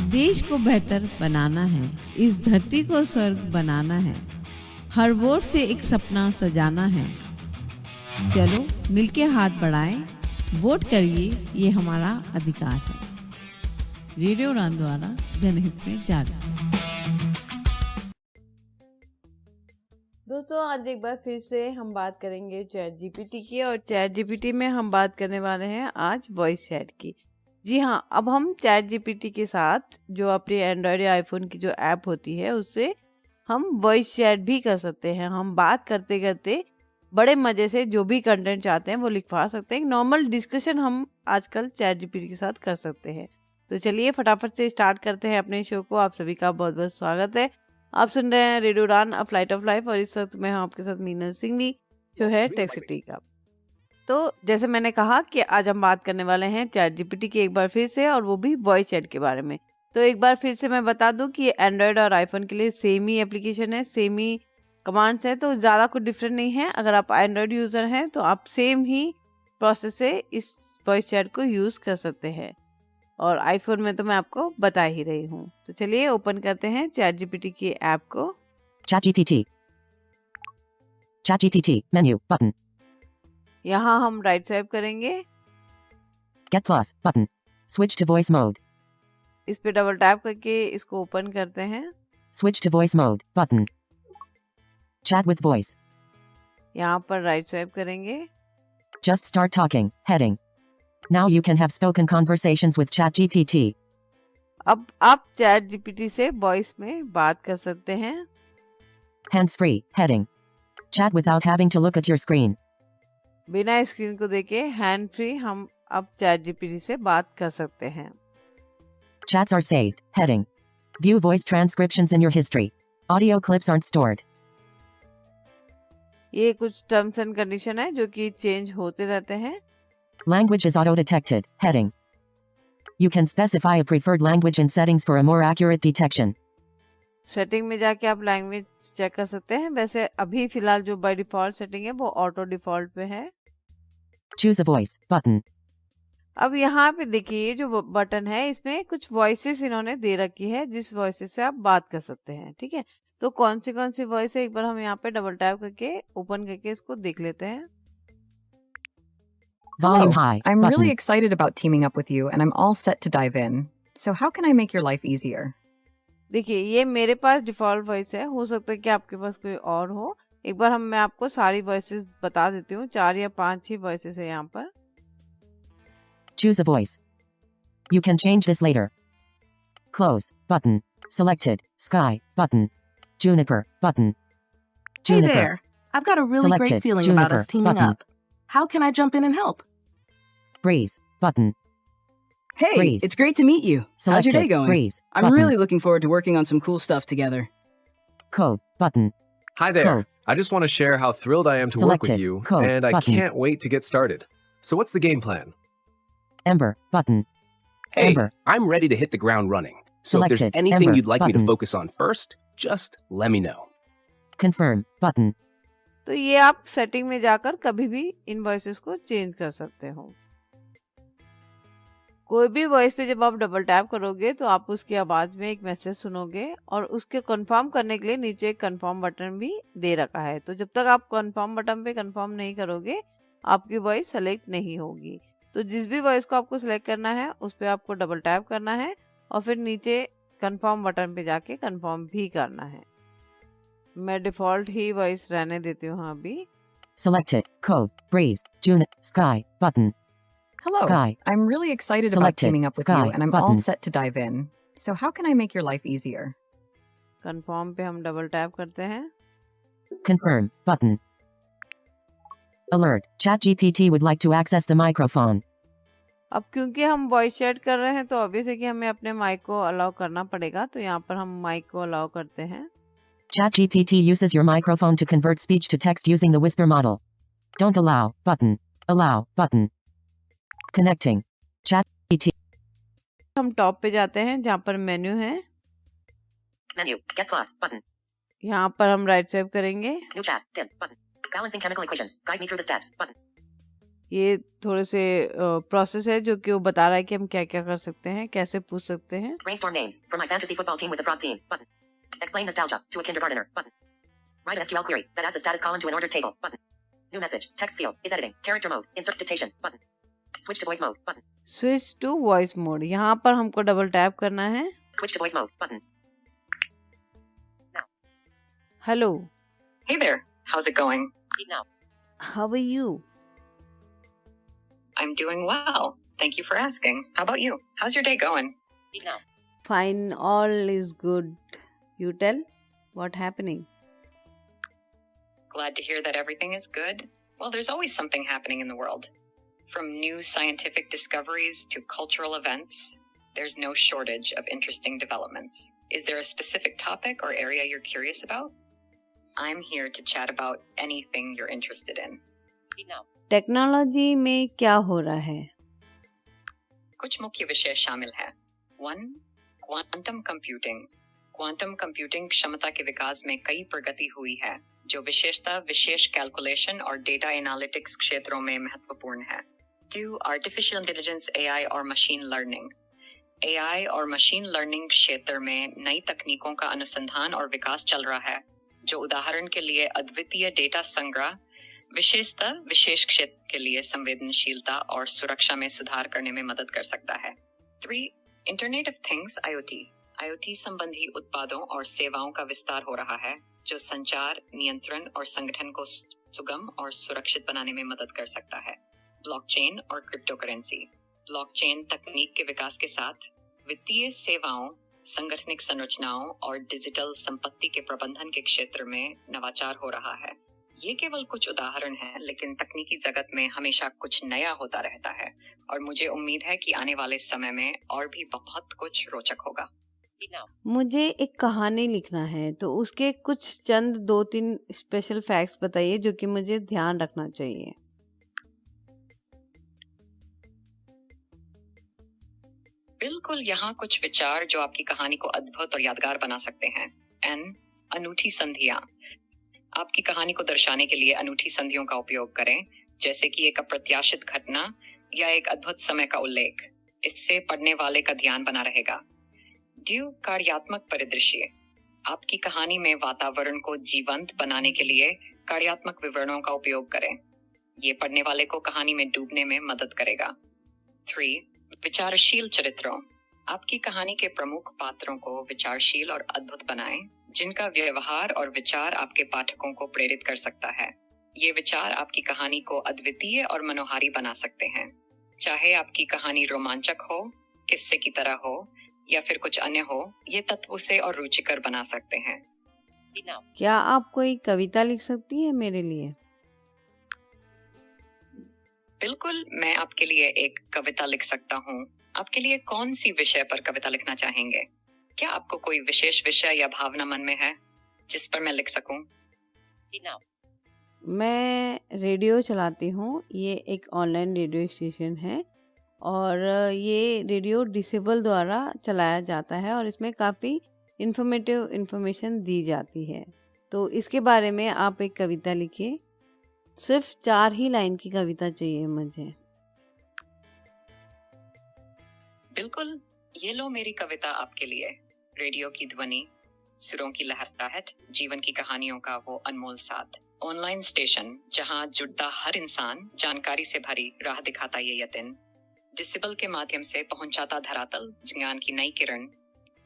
देश को बेहतर बनाना है, इस धरती को स्वर्ग बनाना है, हर वोट से एक सपना सजाना है। चलो मिलके हाथ बढ़ाएं, वोट करिए, ये हमारा अधिकार है। रेडियो उड़ान द्वारा जनहित में जारी। दोस्तों, आज एक बार फिर से हम बात करेंगे चैट जीपीटी की, और चैट जीपीटी में हम बात करने वाले हैं आज वॉइस चैट की। जी हाँ, अब हम चैट जीपीटी के साथ जो अपनी एंड्रॉयड या आईफोन की जो ऐप होती है उससे हम वॉइस चैट भी कर सकते हैं। हम बात करते करते बड़े मज़े से जो भी कंटेंट चाहते हैं वो लिखवा सकते हैं। नॉर्मल डिस्कशन हम आजकल चैट जीपीटी के साथ कर सकते हैं। तो चलिए फटाफट से स्टार्ट करते हैं अपने शो को। आप सभी का बहुत बहुत स्वागत है। आप सुन रहे हैं रेडियो उड़ान, अ फ्लाइट ऑफ लाइफ, और इस वक्त मैं हूं आपके साथ मीनल सिंघनी, जो है टेक सिटी का। तो जैसे मैंने कहा कि आज हम बात करने वाले हैं चैट जीपीटी की एक बार फिर से, और वो भी वॉइस चैट के बारे में। तो एक बार फिर से मैं बता दूं कि ये एंड्रॉयड और आईफोन के लिए सेम ही एप्लीकेशन है, सेम ही कमांड्स है, तो ज़्यादा कुछ डिफरेंट नहीं है। अगर आप एंड्रॉयड यूज़र हैं तो आप सेम ही प्रोसेस से इस वॉइस चैट को यूज़ कर सकते हैं, और आईफोन में तो मैं आपको बता ही रही हूँ। तो चलिए ओपन करते हैं चैट जीपीटी की ऐप को। Chat GPT menu button. यहाँ हम राइट स्वाइप करेंगे, Get plus button. Switch to voice mode. इस पे डबल टैप करके इसको ओपन करते हैं। Switch to voice mode button. Chat with voice. यहाँ पर राइट स्वाइप करेंगे, Just start talking heading. Now you can have spoken conversations with Chat GPT. अब आप चैट जीपीटी से वॉइस में बात कर सकते हैं। Hands free heading. Chat without having to look at your screen. बिना स्क्रीन को देखे हैंड फ्री हम अब चैट जीपीटी से बात कर सकते हैं। Chats are saved heading. View voice transcriptions in your history. Audio clips aren't stored. ये कुछ टर्म्स एंड कंडीशन है जो कि चेंज होते रहते हैं। Language is auto detected heading. You can specify a preferred language in settings for a more accurate detection. Setting में जाके आप लैंग्वेज चेक कर सकते हैं। वैसे अभी फिलहाल जो बाय डिफॉल्ट सेटिंग है वो ऑटो डिफॉल्ट पे है। Choose a voice button. अब यहाँ पे देखिए जो बटन है इसमें कुछ वॉइसेस इन्होंने दे रखी है, जिस वॉइसेस से आप बात कर सकते हैं। ठीक है, तो कौन सी वॉइस है एक बार हम यहाँ पे डबल टैप करके ओपन करके इसको देख लेते हैं। Volume Hello. high I'm button. really excited about teaming up with you, and I'm all set to dive in. So how can I make your life easier? देखिए ये मेरे पास डिफॉल्ट वॉइस है, हो सकता है कि आपके पास कोई और हो। एक बार मैं आपको सारी वॉइसेस बता देती हूँ, 4 या 5 ही वॉइसेस है यहाँ पर। Choose a voice. You can change this later. Close button. Selected. Sky button. Juniper button. Hey Juniper. there. I've got a really Selected. great feeling Juniper. about us teaming Button. up. How can I jump in and help? Breeze button. Hey, Breeze. it's great to meet you. How's Selected. your day going? Breeze I'm button. really looking forward to working on some cool stuff together. Code button. Hi there. Code. I just want to share how thrilled I am to work with Selected. you, Code. and I Button. can't wait to get started. So what's the game plan? Ember button. Hey, Ember. I'm ready to hit the ground running. So if there's Selected. anything Ember you'd like me button. to focus on first, just let me know. Confirm button. तो ये आप setting में जाकर कभी भी इन voices को change कर सकते हो। कोई भी वॉइस पे जब आप डबल टैप करोगे तो आप उसकी आवाज में एक मैसेज सुनोगे, और उसके कंफर्म करने के लिए नीचे एक कंफर्म बटन भी दे रखा है। तो जब तक आप कंफर्म बटन पे कंफर्म नहीं करोगे आपकी वॉइस सेलेक्ट नहीं होगी। तो जिस भी वॉइस को आपको सिलेक्ट करना है उस पर आपको डबल टैप करना है, और फिर नीचे कंफर्म बटन पे जाके कंफर्म भी करना है। मैं डिफॉल्ट ही वॉइस रहने देती हूँ अभी। Selected. Code. Breeze. Sky button. Hello. Sky. I'm really excited about Selected. teaming up with Sky you, and I'm button. all set to dive in. So how can I make your life easier? Confirm पे हम double tap करते हैं। Confirm button. Alert. ChatGPT would like to access the microphone. अब क्योंकि हम voice chat कर रहे हैं तो ऑब्वियस है कि हमें अपने माइक को अलाउ करना पड़ेगा। तो यहाँ पर हम माइक को अलाउ करते हैं। ChatGPT uses your microphone to convert speech to text using the Whisper model. Don't allow button. Allow button. Connecting. ChatGPT. हम टॉप पे जाते हैं जहाँ पर मेन्यू है। Menu. Get plus button. यहाँ पर हम राइट स्वाइप करेंगे। New chat. Dim button. Balancing chemical equations. Guide me through the steps button. ये थोड़े से प्रोसेस है जो कि वो बता रहा है कि हम क्या क्या कर सकते हैं, कैसे पूछ सकते हैं। Brainstorm names for my fantasy football team with a frog theme. Button. Explain nostalgia to a kindergartner. Button. Write an SQL query that adds a status column to an orders table. Button. New message. Text field is editing. Character mode. Insert dictation. Button. Switch to voice mode. Button. Switch to voice mode, यहाँ पर हमको double tap करना है। Switch to voice mode. Button. Hello, Hey there. How's it going? Speak now. How are you? I'm doing well. Thank you for asking. How about you? How's your day going? Speak now. Fine, all is good. You tell, what happening? Glad to hear that everything is good. Well, there's always something happening in the world. From new scientific discoveries to cultural events, there's no shortage of interesting developments. Is there a specific topic or area you're curious about? I'm here to chat about anything you're interested in. Speak now. Technology में क्या हो रहा है? कुछ मुख्य विषय शामिल हैं। 1. Quantum computing. क्वांटम कंप्यूटिंग क्षमता के विकास में कई प्रगति हुई है, जो विशेषतः विशेष कैलकुलेशन और डेटा एनालिटिक्स क्षेत्रों में महत्वपूर्ण है। 2. आर्टिफिशियल इंटेलिजेंस AI और मशीन लर्निंग। AI और मशीन लर्निंग क्षेत्र में नई तकनीकों का अनुसंधान और विकास चल रहा है, जो उदाहरण के लिए अद्वितीय डेटा संग्रह, विशेषतः विशेष क्षेत्र के लिए संवेदनशीलता और सुरक्षा में सुधार करने में मदद कर सकता है। 3. इंटरनेट ऑफ थिंग्स IoT संबंधी उत्पादों और सेवाओं का विस्तार हो रहा है, जो संचार, नियंत्रण और संगठन को सुगम और सुरक्षित बनाने में मदद कर सकता है। ब्लॉकचेन और क्रिप्टोकरेंसी। ब्लॉकचेन तकनीक के विकास के साथ वित्तीय सेवाओं, संगठनिक संरचनाओं और डिजिटल संपत्ति के प्रबंधन के क्षेत्र में नवाचार हो रहा है। ये केवल कुछ उदाहरण हैं, लेकिन तकनीकी जगत में हमेशा कुछ नया होता रहता है और मुझे उम्मीद है कि आने वाले समय में और भी बहुत कुछ रोचक होगा। Speak now. मुझे एक कहानी लिखना है, तो उसके कुछ चंद 2-3 स्पेशल फैक्ट्स बताइए जो कि मुझे ध्यान रखना चाहिए। बिल्कुल, यहाँ कुछ विचार जो आपकी कहानी को अद्भुत और यादगार बना सकते हैं। N. अनूठी संधियाँ। आपकी कहानी को दर्शाने के लिए अनूठी संधियों का उपयोग करें, जैसे कि एक अप्रत्याशित घटना या एक अद्भुत समय का उल्लेख। इससे पढ़ने वाले का ध्यान बना रहेगा। ड्यू कार्यात्मक परिदृश्य। आपकी कहानी में वातावरण को जीवंत बनाने के लिए कार्यात्मक विवरणों का उपयोग करें। ये पढ़ने वाले को कहानी में डूबने में मदद करेगा। 3. विचारशील चरित्रों। आपकी कहानी के प्रमुख पात्रों को विचारशील और अद्भुत बनाएं, जिनका व्यवहार और विचार आपके पाठकों को प्रेरित कर सकता है। ये विचार आपकी कहानी को अद्वितीय और मनोहारी बना सकते हैं। चाहे आपकी कहानी रोमांचक हो, किस्से की तरह हो या फिर कुछ अन्य हो, ये तत्व उसे और रुचिकर बना सकते हैं। Speak now. क्या आप कोई कविता लिख सकती है मेरे लिए? बिल्कुल, मैं आपके लिए एक कविता लिख सकता हूँ। आपके लिए कौन सी विषय पर कविता लिखना चाहेंगे? क्या आपको कोई विशेष विषय या भावना मन में है जिस पर मैं लिख सकूं? Speak now. मैं रेडियो चलाती हूँ। ये एक ऑनलाइन रेडियो स्टेशन है और ये रेडियो डिसेबल द्वारा चलाया जाता है और इसमें काफ़ी इंफॉर्मेटिव इंफॉर्मेशन दी जाती है। तो इसके बारे में आप एक कविता लिखिए। सिर्फ 4 ही लाइन की कविता चाहिए मुझे। बिल्कुल, ये लो मेरी कविता आपके लिए। रेडियो की ध्वनि, सुरों की लहराहट, जीवन की कहानियों का वो अनमोल साथ। ऑनलाइन स्टेशन जहां जुड़ता हर इंसान जानकारी से भरी राह दिखाता ये यतिन। डिसेबल के माध्यम से पहुंचाता धरातल, ज्ञान की नई किरण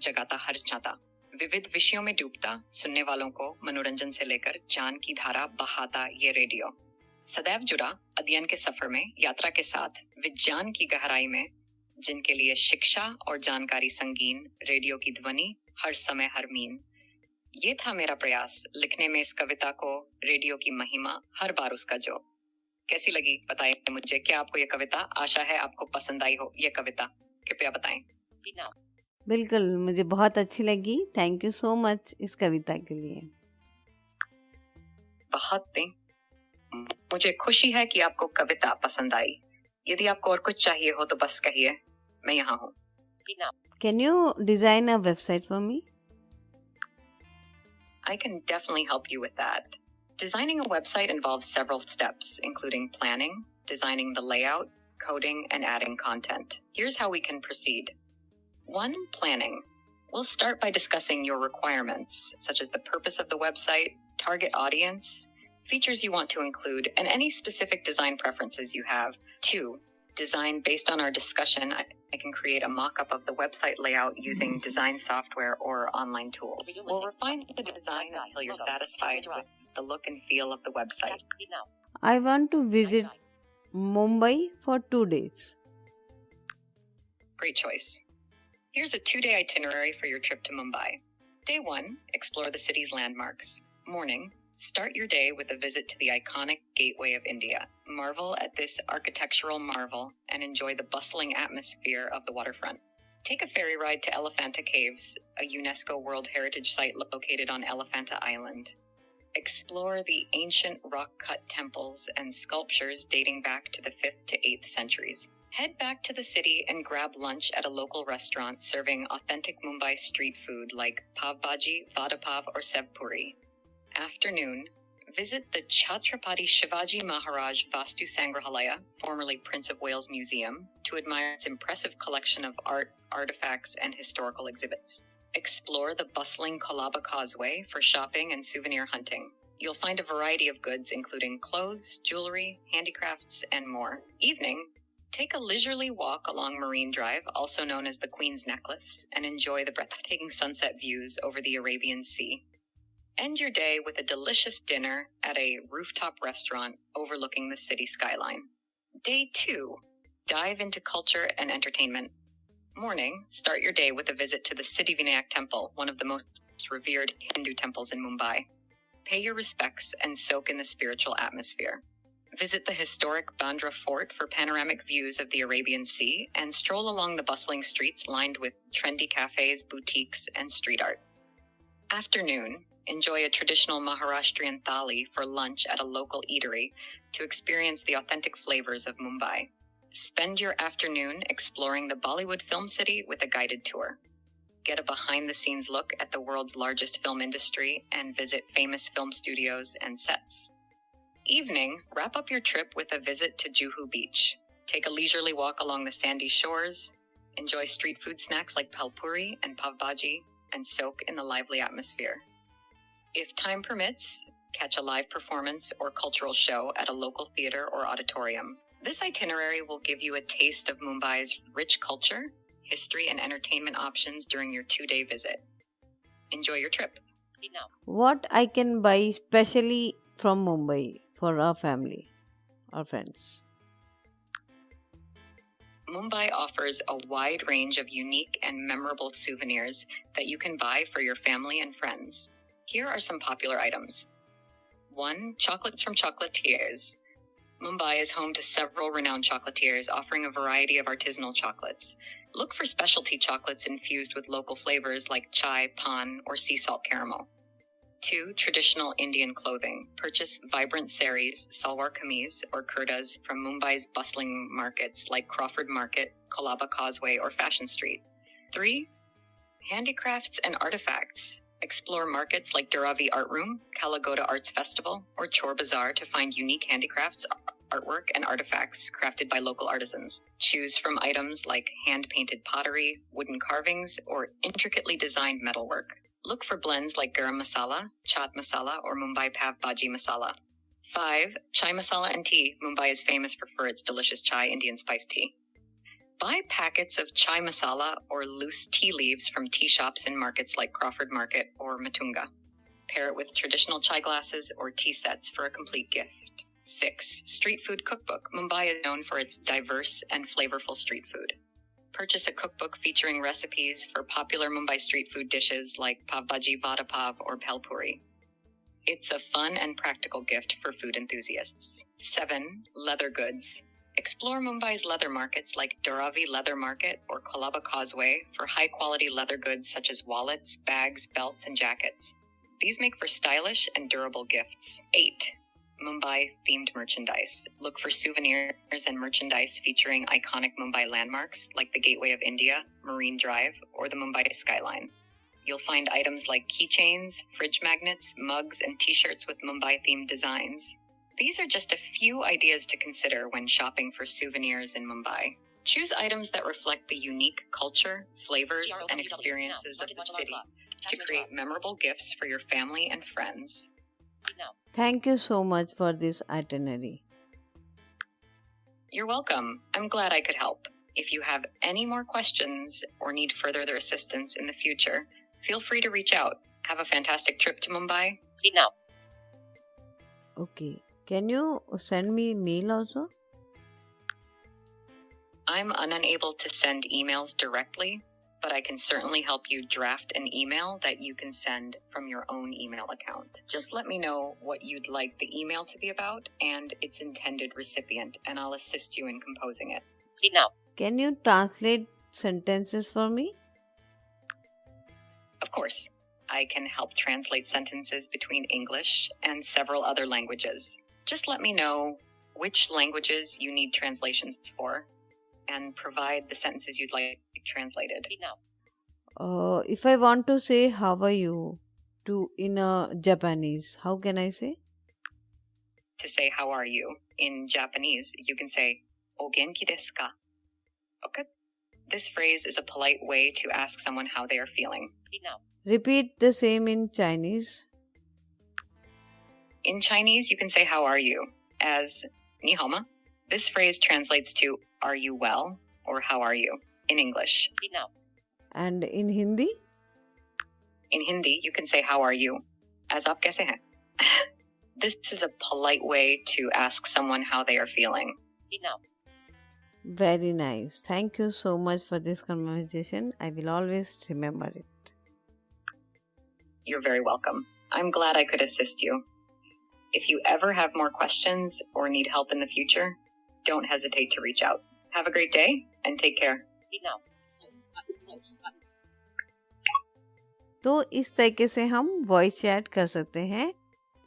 जगाता हर चाहता। विविध विषयों में डूबता सुनने वालों को मनोरंजन से लेकर जान की धारा बहाता ये रेडियो। सदैव जुड़ा अध्ययन के सफर में यात्रा के साथ विज्ञान की गहराई में, जिनके लिए शिक्षा और जानकारी संगीन, रेडियो की ध्वनि हर समय हर मीन। ये था मेरा प्रयास लिखने में इस कविता को, रेडियो की महिमा हर बार उसका जो। कैसी लगी बताएं मुझे। क्या आपको ये कविता, आशा है आपको पसंद आई हो ये कविता, कृपया बताएं। Speak now. बिल्कुल, मुझे बहुत अच्छी लगी। थैंक यू सो मच इस कविता के लिए। बहुत नहीं, मुझे खुशी है कि आपको कविता पसंद आई। यदि आपको और कुछ चाहिए हो तो बस कहिए, मैं यहाँ हूँ। Speak now. Can you design a website for me? I can definitely help you with that. Designing a website involves several steps, including planning, designing the layout, coding, and adding content. Here's how we can proceed. 1. Planning. We'll start by discussing your requirements, such as the purpose of the website, target audience, features you want to include, and any specific design preferences you have. 2. Design. Based on our discussion, I can create a mock-up of the website layout using design software or online tools. We'll refine the design until you're satisfied with the look and feel of the website. I want to visit Mumbai for 2 days. Great choice. Here's a 2-day itinerary for your trip to Mumbai. Day 1, explore the city's landmarks. Morning, start your day with a visit to the iconic Gateway of India. Marvel at this architectural marvel and enjoy the bustling atmosphere of the waterfront. Take a ferry ride to Elephanta Caves, a UNESCO World Heritage Site located on Elephanta Island. Explore the ancient rock-cut temples and sculptures dating back to the 5th to 8th centuries. Head back to the city and grab lunch at a local restaurant serving authentic Mumbai street food like pav bhaji, vada pav, or sev puri. Afternoon, visit the Chhatrapati Shivaji Maharaj Vastu Sangrahalaya, formerly Prince of Wales Museum, to admire its impressive collection of art, artifacts, and historical exhibits. Explore the bustling Colaba Causeway for shopping and souvenir hunting. You'll find a variety of goods including clothes, jewelry, handicrafts, and more. Evening, take a leisurely walk along Marine Drive, also known as the Queen's Necklace, and enjoy the breathtaking sunset views over the Arabian Sea. End your day with a delicious dinner at a rooftop restaurant overlooking the city skyline. Day 2, dive into culture and entertainment. Morning, start your day with a visit to the Siddhivinayak Temple, one of the most revered Hindu temples in Mumbai. Pay your respects and soak in the spiritual atmosphere. Visit the historic Bandra Fort for panoramic views of the Arabian Sea and stroll along the bustling streets lined with trendy cafes, boutiques, and street art. Afternoon, enjoy a traditional Maharashtrian thali for lunch at a local eatery to experience the authentic flavors of Mumbai. Spend your afternoon exploring the Bollywood film city with a guided tour. Get a behind-the-scenes look at the world's largest film industry and visit famous film studios and sets. Evening, wrap up your trip with a visit to Juhu Beach. Take a leisurely walk along the sandy shores, enjoy street food snacks like palpuri and pav bhaji, and soak in the lively atmosphere. If time permits, catch a live performance or cultural show at a local theater or auditorium. This itinerary will give you a taste of Mumbai's rich culture, history, and entertainment options during your 2-day visit. Enjoy your trip. What I can buy specially from Mumbai for our family, our friends? Mumbai offers a wide range of unique and memorable souvenirs that you can buy for your family and friends. Here are some popular items. 1. Chocolates from chocolatiers. Mumbai is home to several renowned chocolatiers offering a variety of artisanal chocolates. Look for specialty chocolates infused with local flavors like chai, pan, or sea salt caramel. 2. Traditional Indian clothing. Purchase vibrant saris, salwar kameez, or kurtas from Mumbai's bustling markets like Crawford Market, Colaba Causeway, or Fashion Street. 3. Handicrafts and artifacts. Explore markets like Dharavi Art Room, Kalagoda Arts Festival, or Chor Bazaar to find unique handicrafts, artwork, and artifacts crafted by local artisans. Choose from items like hand-painted pottery, wooden carvings, or intricately designed metalwork. Look for blends like garam masala, chaat masala, or Mumbai pav bhaji masala. 5. Chai masala and tea. Mumbai is famous for its delicious chai Indian spice tea. Buy packets of chai masala or loose tea leaves from tea shops in markets like Crawford Market or Matunga. Pair it with traditional chai glasses or tea sets for a complete gift. 6. Street food cookbook. Mumbai is known for its diverse and flavorful street food. Purchase a cookbook featuring recipes for popular Mumbai street food dishes like pav bhaji, vada pav, or bhel puri. It's a fun and practical gift for food enthusiasts. 7. Leather goods. Explore Mumbai's leather markets like Dharavi Leather Market or Colaba Causeway for high-quality leather goods such as wallets, bags, belts, and jackets. These make for stylish and durable gifts. 8. Mumbai-themed merchandise. Look for souvenirs and merchandise featuring iconic Mumbai landmarks like the Gateway of India, Marine Drive, or the Mumbai skyline. You'll find items like keychains, fridge magnets, mugs, and t-shirts with Mumbai-themed designs. These are just a few ideas to consider when shopping for souvenirs in Mumbai. Choose items that reflect the unique culture, flavors, and experiences of the city to create memorable gifts for your family and friends. Thank you so much for this itinerary. You're welcome. I'm glad I could help. If you have any more questions or need further assistance in the future, feel free to reach out. Have a fantastic trip to Mumbai. See now. Okay. Can you send me mail also? I'm unable to send emails directly, but I can certainly help you draft an email that you can send from your own email account. Just let me know what you'd like the email to be about and its intended recipient, and I'll assist you in composing it. See now. Can you translate sentences for me? Of course. I can help translate sentences between English and several other languages. Just let me know which languages you need translations for and provide the sentences you'd like translated. If I want to say how are you in Japanese, how can I say? To say how are you in Japanese, you can say O genki desu ka? Okay. This phrase is a polite way to ask someone how they are feeling. Repeat the same in Chinese. In Chinese, you can say how are you as ni hao ma. This phrase translates to are you well or how are you in English. And in Hindi? In Hindi, you can say how are you as aap kaise hain. This is a polite way to ask someone how they are feeling. Very nice. Thank you so much for this conversation. I will always remember it. You're very welcome. I'm glad I could assist you. If you ever have more questions or need help in the future, don't hesitate to reach out. Have a great day and take care. तो इस तरीके से हम voice chat कर सकते हैं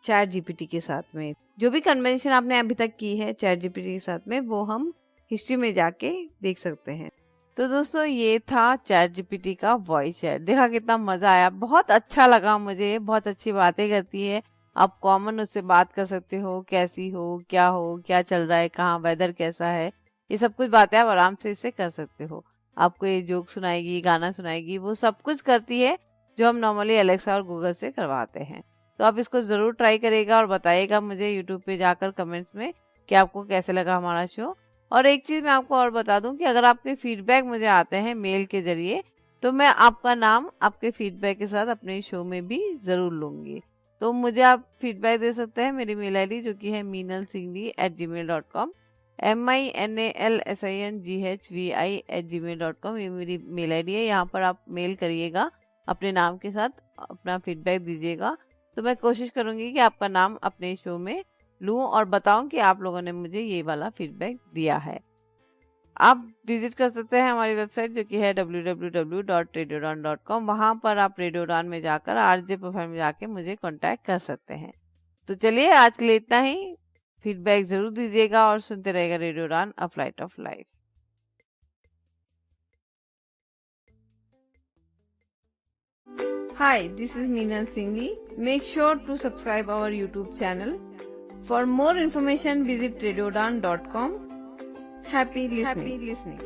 chat GPT के साथ में। जो भी कन्वर्सेशन आपने अभी तक की है चैट जीपीटी के साथ में, वो हम हिस्ट्री में जाके देख सकते हैं। तो दोस्तों, ये था चैट जीपीटी का वॉइस चैट। देखा कितना मजा आया, बहुत अच्छा लगा मुझे। बहुत अच्छी बातें करती है। आप कॉमन उससे बात कर सकते हो, कैसी हो, क्या चल रहा है, कहाँ वेदर कैसा है, ये सब कुछ बातें आप आराम से इससे कर सकते हो। आपको ये जोक सुनाएगी, गाना सुनाएगी, वो सब कुछ करती है जो हम नॉर्मली एलेक्सा और गूगल से करवाते हैं। तो आप इसको ज़रूर ट्राई करिएगा और बताइएगा मुझे यूट्यूब पे जाकर कमेंट्स में कि आपको कैसे लगा हमारा शो। और एक चीज़ मैं आपको और बता दूं कि अगर आपके फीडबैक मुझे आते हैं मेल के जरिए, तो मैं आपका नाम आपके फीडबैक के साथ अपने शो में भी ज़रूर लूँगी। तो मुझे आप फीडबैक दे सकते हैं। मेरी मेल आईडी जो कि है meenalsinghvi@gmail.com, minalsinghvi@gmail.com, ये मेरी मेल आईडी है। यहाँ पर आप मेल करिएगा, अपने नाम के साथ अपना फीडबैक दीजिएगा। तो मैं कोशिश करूँगी कि आपका नाम अपने शो में लूँ और बताऊँ कि आप लोगों ने मुझे ये वाला फीडबैक दिया है। आप विजिट कर सकते हैं हमारी वेबसाइट जो कि है www.radiodan.com। वहाँ पर आप रेडियोडान में जाकर आरजे प्रोफाइल में जाके मुझे कांटेक्ट कर सकते हैं। तो चलिए, आज के लिए इतना ही। फीडबैक ज़रूर दीजिएगा और सुनते रहेगा रेडियोडान, a flight of life. Hi, this is Meenal Singhi. Make sure to subscribe our YouTube channel. For more information, visit radiodan.com. Happy listening.